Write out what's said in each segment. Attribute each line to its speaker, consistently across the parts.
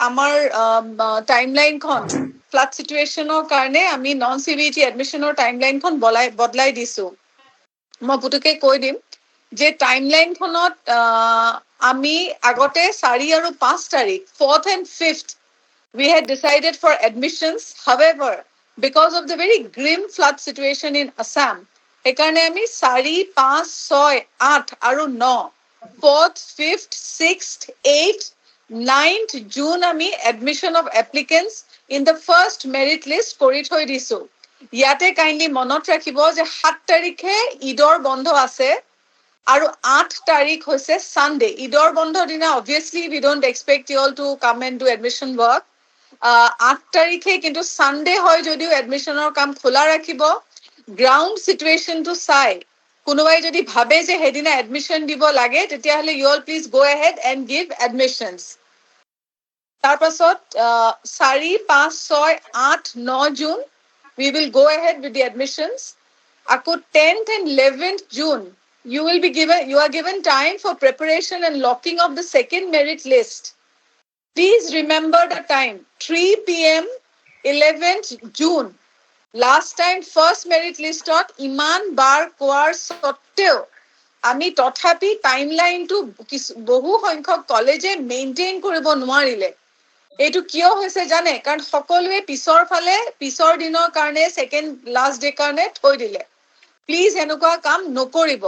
Speaker 1: আমাৰ টাইমলাইনখন ফ্লাড চিটুৱেশ্যনৰ কাৰণে আমি নন CBT এডমিশ্যনৰ টাইমলাইনখন বদলাই দিছোঁ। মই পুতুকে কৈ দিম যে টাইমলাইনখনত আমি আগতে 4 আৰু 5 তাৰিখ 4th and 5th we had decided for admissions. However, because of the very grim flood situation in Assam, সেইকাৰণে আমি 4, 5, 6, 8 আৰু 9 4th, 5th, 6th, 8th, 9th June আমি admission of applicants in the first merit list কৰি থৈ দিছো। ইয়াতে kindly মনত ৰাখিব যে 7 তাৰিখে ঈদৰ বন্ধ আছে আৰু 8 তাৰিখ হৈছে Sunday. ঈদৰ বন্ধ দিনা obviously we don't expect you all to come and do admission work. 8 তাৰিখে কিন্তু Sunday হয় যদিও এডমিশ্যনৰ কাম খোলা ৰাখিব। গ্ৰাউণ্ড চিটুৱেশ্যনটো চাই কোনোবাই যদি ভাবে যে সেইদিনা এডমিশ্যন দিব লাগে তেতিয়াহ'লে you all please go ahead and give admissions. তাৰ পাছত 4, 5, 6, 8, 9 June we will go ahead with the admissions. আকৌ 10th and 11th June you are given time for preparation and locking of the second merit list. Please remember the time, 3 p.m. 11th June. Last time first merit listot iman bar koar sotteo ami tothapi timeline to বহু সংখ্যক কলেজে maintain কৰিব নোৱাৰিলে। এইটো কিয় হৈছে জানে? কাৰণ সকলোৱে পিছৰ দিনৰ কাৰণে সেকেন্ড লাষ্ট ডে কাৰণে থৈ দিলে। প্লিজ এনেকুৱা কাম নকৰিব।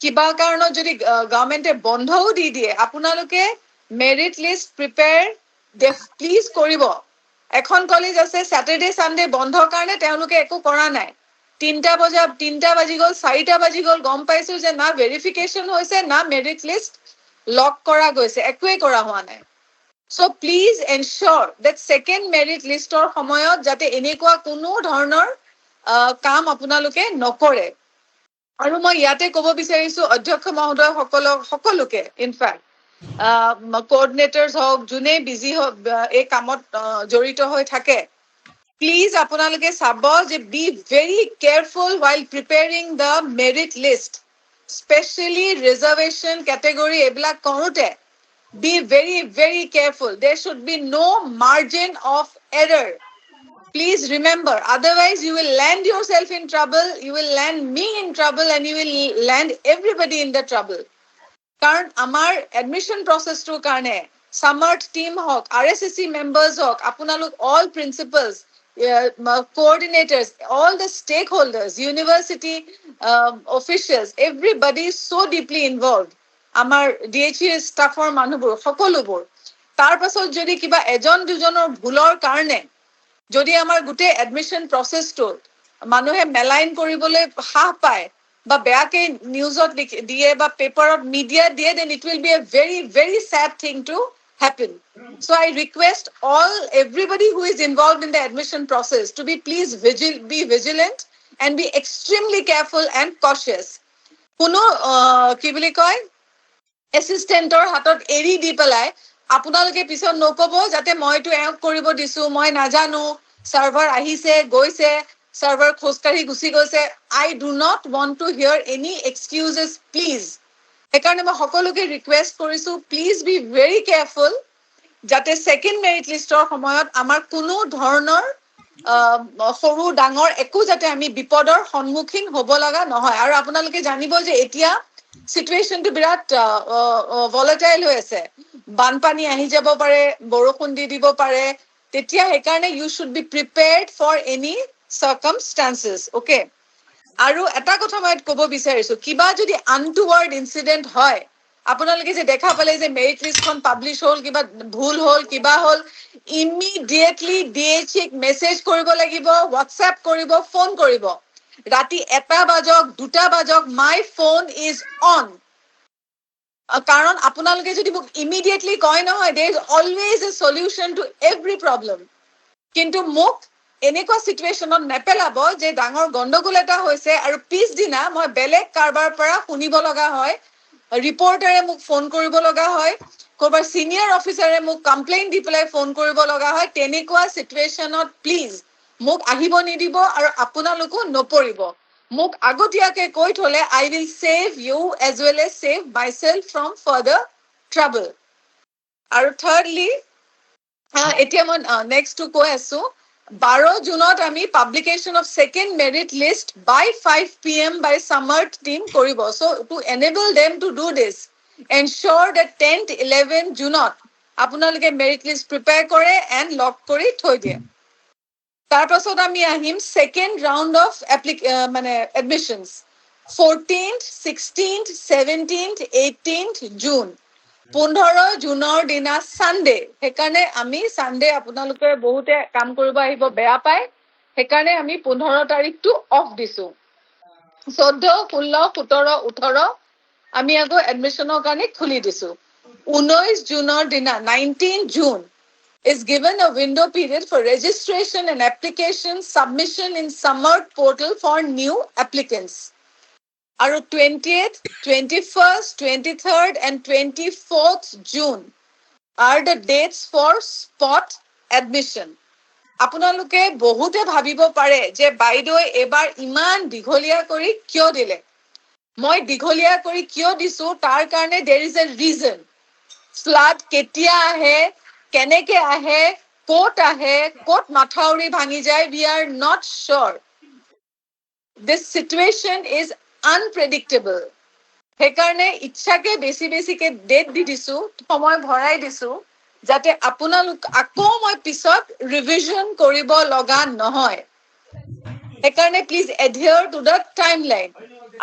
Speaker 1: কিবা কাৰণত যদি গভৰ্ণমেণ্টে বন্ধও দি দিয়ে আপোনালোকে মেৰিট লিষ্ট প্ৰিপেয়াৰ প্লিজ কৰিব। এখন কলেজ আছে স্যাটাৰডে সানডে বন্ধৰ কাৰণে তেওঁলোকে একো কৰা নাই। 3টা বাজি গ'ল 4টা বাজি গ'ল গম পাইছো যে না ভেৰিফিকেশ্যন হৈছে না মেৰিট লিষ্ট লক কৰা গৈছে, একোৱে কৰা হোৱা নাই। So please ensure that second merit listor সময়ত যাতে এনেকুৱা কোনো ধৰণৰ কাম আপোনালোকে নকৰে। আৰু মই ইয়াতে ক'ব বিচাৰিছো অধ্যক্ষ মহোদয় সকলোকে ইনফ্যাক্ট কোঅৰ্ডিনেটৰ্স হওক যোনে বিজি হওক এই কামত জড়িত হৈ থাকে, প্লিজ আপোনালোকে চাব যে B very careful while preparing the merit list, especially reservation category এইবিলাক কৰোঁতে be very, very careful. There should be no margin of error. Please remember, otherwise you will land yourself in trouble, you will land me in trouble, and you will land everybody in the trouble. Karan amar admission process to karne samart team hok RSSC members hok apunalok all principals coordinators all the stakeholders university officials everybody is so deeply involved. Amar DHE staffৰ মানুহবোৰ সকলোবোৰ তাৰ পাছত যদি কিবা এজন দুজনৰ ভুলৰ কাৰণে যদি আমাৰ গোটেই এডমিশ্যন প্ৰসেসটো মানুহে মেলাইন কৰিবলৈ হাহ পায় বা বেয়াকে নিউজত দিয়ে বা পেপাৰত মিডিয়া দিয়ে, then it will be a very, very sad thing to happen. So I request everybody who is involved in the admission process to be vigilant and be extremely careful and cautious. কোনো কি বুলি কয় এসিস্টেন্টৰ হাতত এৰি দি পেলাই আপোনালোকে পিছত নকব যাতে মইতো এওক কৰিব দিছো মই নাজানো সাৰ্ভাৰ আহিছে গৈছে সাৰ্ভাৰ খোজকাঢ়ি গুচি গৈছে। I do not want to hear any excuses please. সেইকাৰণে মই সকলোকে ৰিকুৱেষ্ট কৰিছো প্লিজ বি ভেৰি কেয়াৰফুল যাতে সেকেন্ড মেৰিট লিষ্টৰ সময়ত আমাৰ কোনো ধৰণৰ সৰু ডাঙৰ একো যাতে আমি বিপদৰ সন্মুখীন হ'ব লগা নহয়। আৰু আপোনালোকে জানিব যে এতিয়া সিচুৱেশনটো বিৰাট ভলাটাইল হৈ আছে, বানপানী আহি যাব পাৰে, বৰষুণ দি দিব পাৰে, তেতিয়া সেইকাৰণে you should be prepared for any circumstances. Okay, আৰু এটা কথা মই ক'ব বিচাৰিছো কিবা যদি আনটুৱাৰ্ড ইনসিডেন্ট হয় আপোনালোকে যে দেখা পালে যে মেৰিট লিষ্টখন পাবলিশ হ'ল কিবা ভুল হ'ল কিবা হ'ল ইমিডিয়েটলি DHE মেছেজ কৰিব লাগিব, হোৱাটছএপ কৰিব, ফোন কৰিব। ৰাতি 1টা বাজক 2টা বাজক মাই ফোন ইজ অন। কাৰণ আপোনালোকে যদি মোক ইমিডিয়েটলি কয় নহয় there is always a solution to every problem, কিন্তু মোক এনেকুৱা সিচুৱেশনত নেপেলাব যে ডাঙৰ গণ্ডগোল এটা হৈছে আৰু পিছদিনা মই বেলেগ কাৰবাৰ পৰা শুনিব লগা হয়, ৰিপৰ্টাৰে মোক ফোন কৰিব লগা হয়, কৰবাৰ সিনিয়ৰ অফিচাৰে মোক কমপ্লেইন দি পেলাই ফোন কৰিব লগা হয়। তেনেকুৱা সিচুৱেশনত প্লিজ মোক আহিব নিদিব আৰু আপোনালোকো নপৰিব। মোক আগতীয়াকে কৈ থলে I will save you as well as save myself from further trouble. আৰু thirdly এতিয়া মই নেক্সট টু কৈ আছো 12 জুনত আমি publication of second merit list by 5 p.m. by summer team কৰিব so to enable them to do this ensure that 10th 11 জুনত আপোনালোকে মেৰিট লিষ্ট প্ৰিপেয়াৰ কৰে এণ্ড লক কৰি থৈ দিয়ে তাৰ পাছত আমি আহিম সেকেন্ড ৰাউণ্ড অফ মানে এডমিশনছ 14th 16th 17th 18th June 15 জুনৰ দিনা সানডে সেইকাৰণে আমি সানডে আপোনালোকে বহুতে কাম কৰিব আহিব বেয়া পায় সেইকাৰণে আমি 15 তাৰিখটো অফ দিছো 14 16 17 18 আমি আকৌ এডমিশনৰ কাৰণে খুলি দিছো 19 জুনৰ দিনা 19 June is given a window period for registration and application submission in summer portal for new applicants আৰু 20th 21st 23rd and 24th June are the dates for spot admission আপোনালোকে বহুতে ভাবিব পাৰে যে বাইদেউ এবাৰ ইমান দীঘলীয়া কৰি কিয় দিলে মই দীঘলীয়া কৰি কিয় দিছো তাৰ কাৰণে there is a reason flood কেতিয়া আহে কেনেকে আহে ক'ত মাথাউৰি ভাঙি যায় we are not sure this situation is unpredictable সেইকাৰণে ইচ্ছাকে বেছিকে ডেট দি দিছো সময় ভৰাই দিছো যাতে আপোনালোক আকৌ মই পিছত ৰিভিজন কৰিব লগা নহয় সেইকাৰণে please adhere to the timeline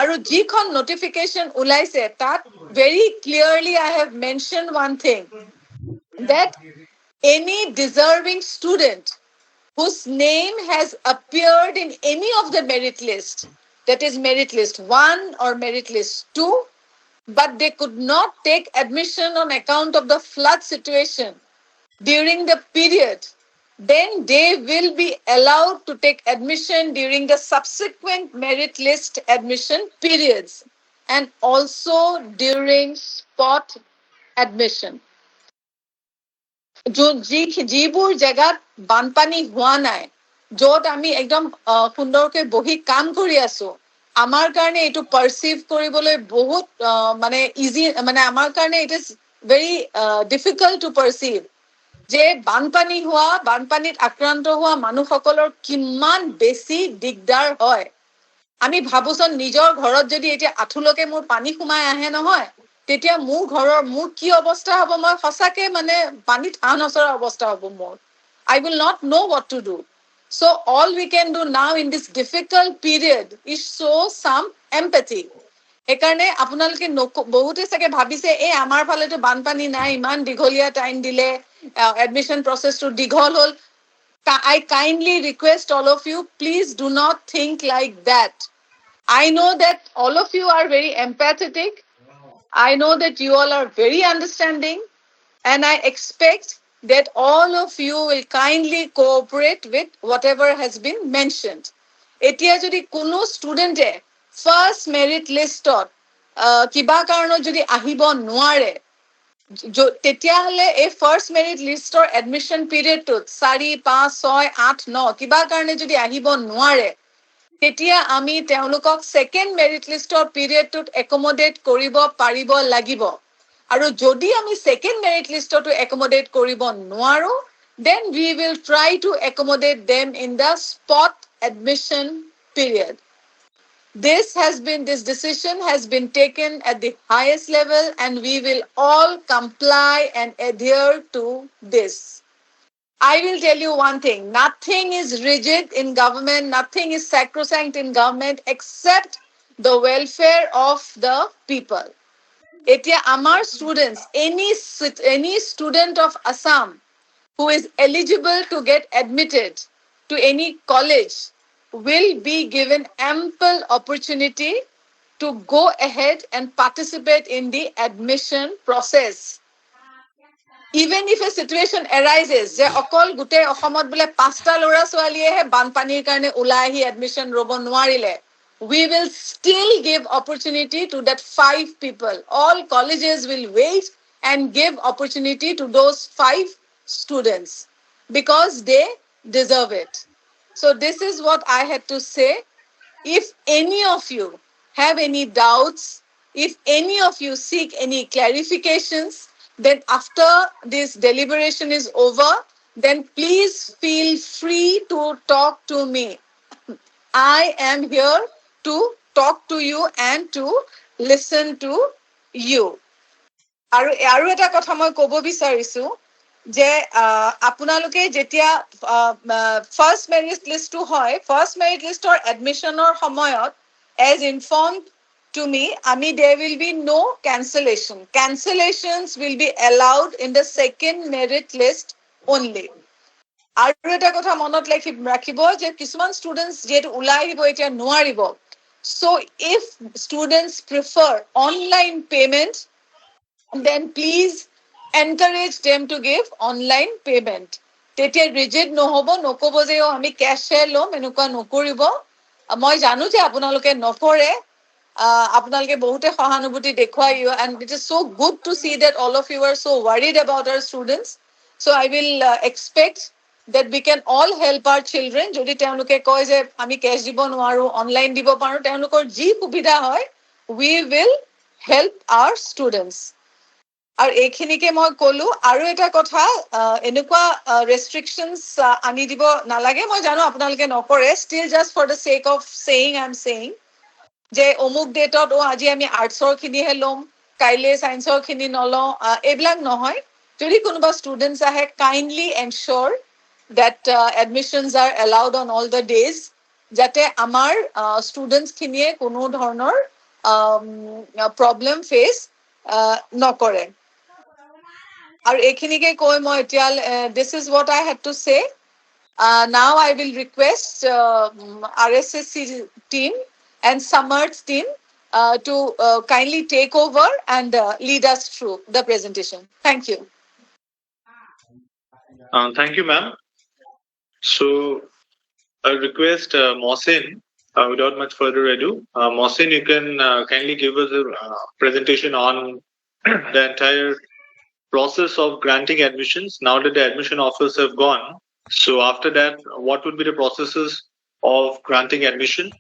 Speaker 1: আৰু যিখন notification ওলাইছে তাত very clearly I have mentioned one thing that any deserving student whose name has appeared in any of the merit list, that is merit list 1 or merit list 2, but they could not take admission on account of the flood situation during the period, then they will be allowed to take admission during the subsequent merit list admission periods and also during spot admission. যিবোৰ জেগাত বানপানী হোৱা নাই য'ত আমি একদম সুন্দৰকৈ বহি কাম কৰি আছো আমাৰ কাৰণে এইটো পাৰসিভ কৰিবলৈ বহুত মানে ইজি মানে আমাৰ কাৰণে it is very difficult to perceive যে বানপানীত আক্ৰান্ত হোৱা মানুহসকলৰ কিমান বেছি দিগদাৰ হয় আমি ভাবোচোন নিজৰ ঘৰত যদি এতিয়া আঁঠুলৈকে মোৰ পানী সোমাই আহে নহয় তেতিয়া মোৰ কি অৱস্থা হ'ব মই সঁচাকে মানে পানীত হাঁহ নচৰা অৱস্থা হ'ব মোৰ I will not know what to do so all we can do now in this difficult period is show some empathy সেইকাৰণে আপোনালোকে বহুতে চাগে ভাবিছে এই আমাৰ ফালেতো বানপানী নাই ইমান দীঘলীয়া টাইম দিলে এডমিশন প্ৰচেছটো দীঘল হ'ল I kindly request all of you please do not think like that I know that all of you are very empathetic I know that you all are very understanding and I expect that all of you will kindly cooperate with whatever has been mentioned. Etia jodi kono student e first merit list ot kiba karonot jodi ahibo noare tetia hole e first merit list or admission period to 4 5 6 8 9 kiba karone jodi ahibo noare তেতিয়া আমি তেওঁলোকক second merit লিষ্টৰ পিৰিয়ডটোত accommodate কৰিব পাৰিব লাগিব আৰু যদি আমি সেকেন্ড মেৰিট লিষ্টটো একমোডেট কৰিব নোৱাৰো then we will try to accommodate them in the spot admission period this decision has been taken at the highest level and we will all comply and adhere to this I will tell you one thing. Nothing is rigid in government. Nothing is sacrosanct in government except the welfare of the people. Etia amar students, any student of Assam who is eligible to get admitted to any college will be given ample opportunity to go ahead and participate in the admission process. Even if a situation arises যে অকল গুটে অসমত বলে পাঁচটা লৰা ছোৱালীয়েহে বানপানীৰ কাৰণে ওলাই আহি এডমিশন ৰব নোৱাৰিলে we will still give opportunity to that 5 people all colleges will wait and give opportunity to those 5 students because they deserve it so this is what I had to say if any of you have any doubts if any of you seek any clarifications then after this deliberation is over then please feel free to talk to me. I am here to talk to you and to listen to you. আৰু এটা কথা মই ক'ব বিচাৰিছো যে আপোনালোকে যেতিয়া first merit লিষ্টটো হয়, ফাৰ্ষ্ট মেৰিট লিষ্টৰ এডমিশ্যনৰ সময়ত as informed to me, there will be no cancellation. Cancellations will be allowed in the second merit list only. আৰু এটা কথা মনত ৰাখিব যে কিছুমান ষ্টুডেণ্টছ যিহেতু ওলাই আহিব এতিয়া নোৱাৰিব, so if students prefer online payment, then please encourage them to give online payment. তেতিয়া ৰিজিড নহ'ব, নক'ব যে আমি কেছহে ল'ম, এনেকুৱা নকৰিব। মই জানো যে আপোনালোকে নকৰে, আপোনালোকে বহুতে সহানুভূতি দেখুৱাই, and it is so good to see that all of you are so worried about our students. So I will expect that we can all help our children. যদি তেওঁলোকে কয় যে আমি কেছ দিব নোৱাৰো, অনলাইন দিব পাৰো, তেওঁলোকৰ যি সুবিধা হয়, we will help our students. আৰু এইখিনিকে মই ক'লো। আৰু এটা কথা, এনেকুৱা ৰেষ্ট্ৰিকশ্যনছ আনি দিব নালাগে, মই জানো আপোনালোকে নকৰে, still just for the sake of saying I am saying যে অমুক ডেটত আজি আমি আৰ্টছৰ খিনিহে ল'ম, কাইলৈ ছায়েন্সৰ খিনি নলওঁ, এইবিলাক নহয়। যদি কোনোবা ষ্টুডেণ্টছ আহে, kindly এনশ্যোৰ that admissions are allowed on all the days, যাতে আমাৰ ষ্টুডেণ্টছ খিনিয়ে কোনো ধৰণৰ প্ৰব্লেম ফেচ নকৰে। আৰু এইখিনিকে কৈ মই এতিয়া this is what I had to say. Now I will request RSSC team and Samarth's team to kindly take over and lead us through the presentation. Thank you.
Speaker 2: Thank you, ma'am. So I request Mohsin, without much further ado, Mohsin, you can kindly give us a presentation on the entire process of granting admissions now that the admission offers have gone. So after that, what would be the processes of granting admission?